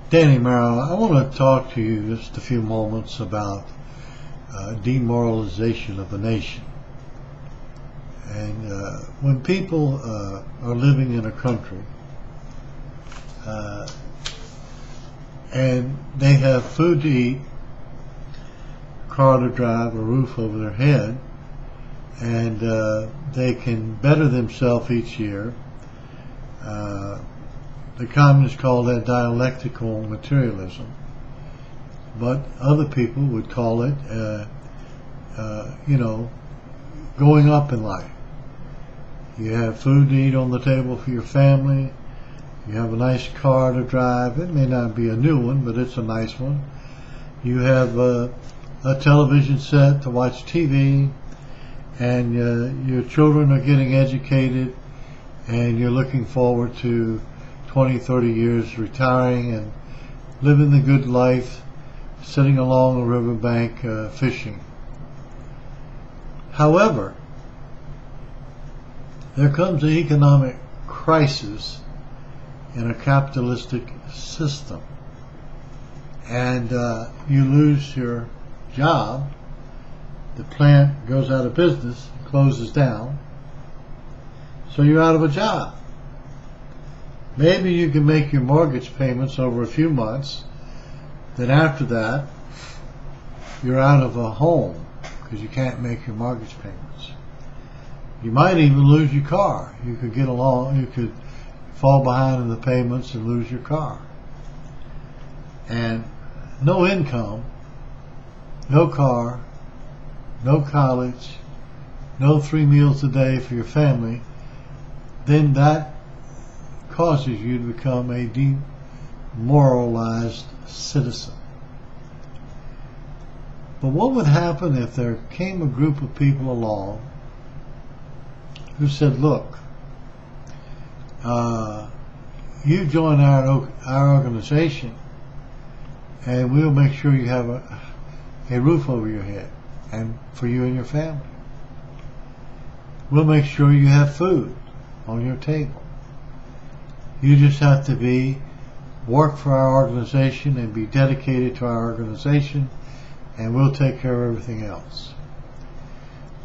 Danny Marrow, I want to talk to you just a few moments about demoralization of a nation. And when people are living in a country and they have food to eat, car to drive, a roof over their head, and they can better themselves each year, the communists call that dialectical materialism, but other people would call it, going up in life. You have food to eat on the table for your family. You have a nice car to drive. It may not be a new one, but it's a nice one. You have a television set to watch TV, and your children are getting educated, and you're looking forward to 20, 30 years retiring and living the good life, sitting along a riverbank fishing. However, there comes an economic crisis in a capitalistic system, and you lose your job. The plant goes out of business, closes down, so you're out of a job. Maybe you can make your mortgage payments over a few months, then after that you're out of a home because you can't make your mortgage payments. You might even lose your car. You could fall behind in the payments and lose your car. And no income, no car, no college, no 3 meals a day for your family, then that causes you to become a demoralized citizen. But what would happen if there came a group of people along who said, look, you join our organization and we'll make sure you have a roof over your head and for you and your family. We'll make sure you have food on your table. You just have to work for our organization and be dedicated to our organization, and we'll take care of everything else.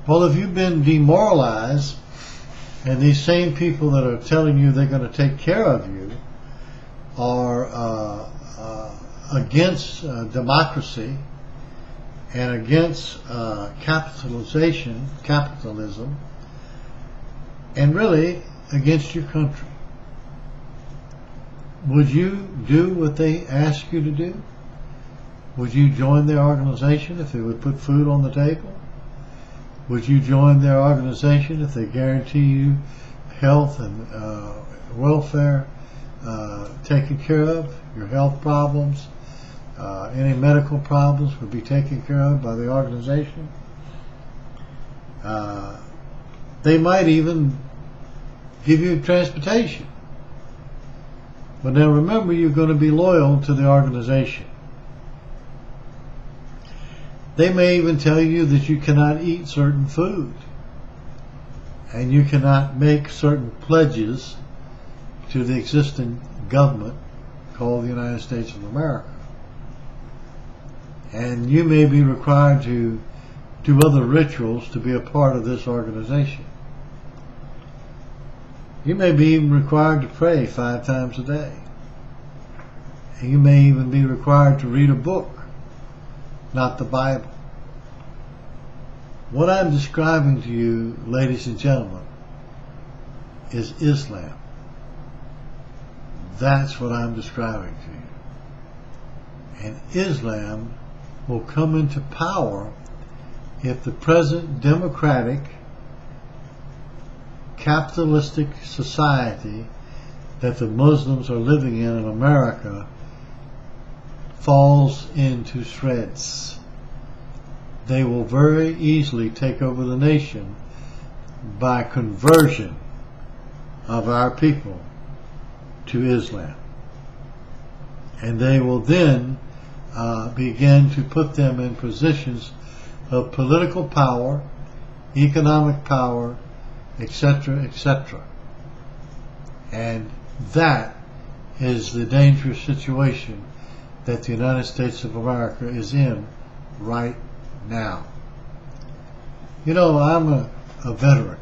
Well, if you've been demoralized and these same people that are telling you they're going to take care of you are against democracy and against capitalism, and really against your country, would you do what they ask you to do? Would you join their organization if they would put food on the table? Would you join their organization if they guarantee you health and welfare taken care of, your health problems, any medical problems would be taken care of by the organization? They might even give you transportation. But now remember, you're going to be loyal to the organization. They may even tell you that you cannot eat certain food, and you cannot make certain pledges to the existing government called the United States of America. And you may be required to do other rituals to be a part of this organization. You may be even required to pray 5 times a day. And you may even be required to read a book, not the Bible. What I'm describing to you, ladies and gentlemen, is Islam. That's what I'm describing to you. And Islam will come into power if the present democratic, capitalistic society that the Muslims are living in America falls into shreds. They will very easily take over the nation by conversion of our people to Islam. And they will then begin to put them in positions of political power, economic power, etc., etc. And that is the dangerous situation that the United States of America is in right now. You know, I'm a veteran,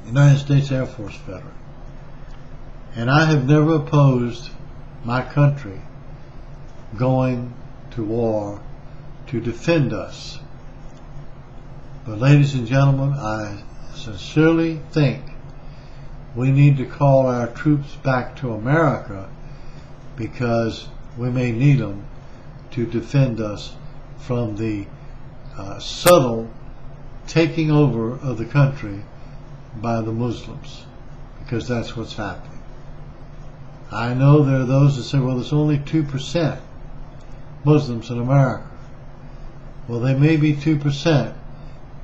United States Air Force veteran, and I have never opposed my country going to war to defend us. But ladies and gentlemen, I sincerely think we need to call our troops back to America, because we may need them to defend us from the subtle taking over of the country by the Muslims, because that's what's happening. I know there are those that say, well, there's only 2% Muslims in America. Well, they may be 2%,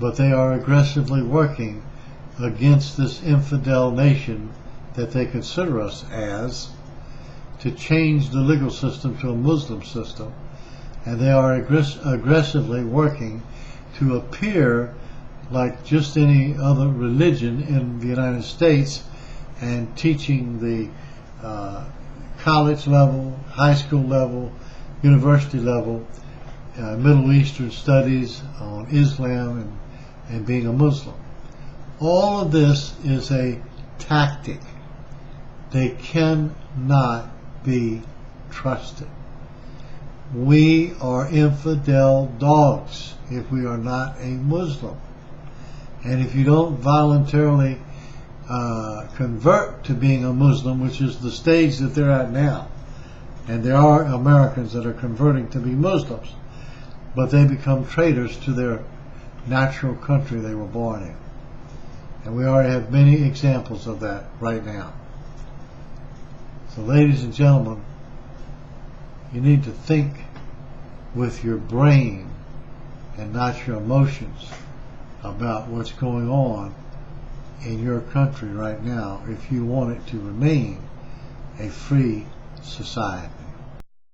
but they are aggressively working against this infidel nation that they consider us as, to change the legal system to a Muslim system. And they are aggressively working to appear like just any other religion in the United States, and teaching the college level, high school level, university level, Middle Eastern studies on Islam and being a Muslim. All of this is a tactic. They cannot be trusted. We are infidel dogs if we are not a Muslim. And if you don't voluntarily convert to being a Muslim, which is the stage that they're at now, and there are Americans that are converting to be Muslims, but they become traitors to their natural country they were born in. And we already have many examples of that right now. So ladies and gentlemen, you need to think with your brain and not your emotions about what's going on in your country right now if you want it to remain a free society.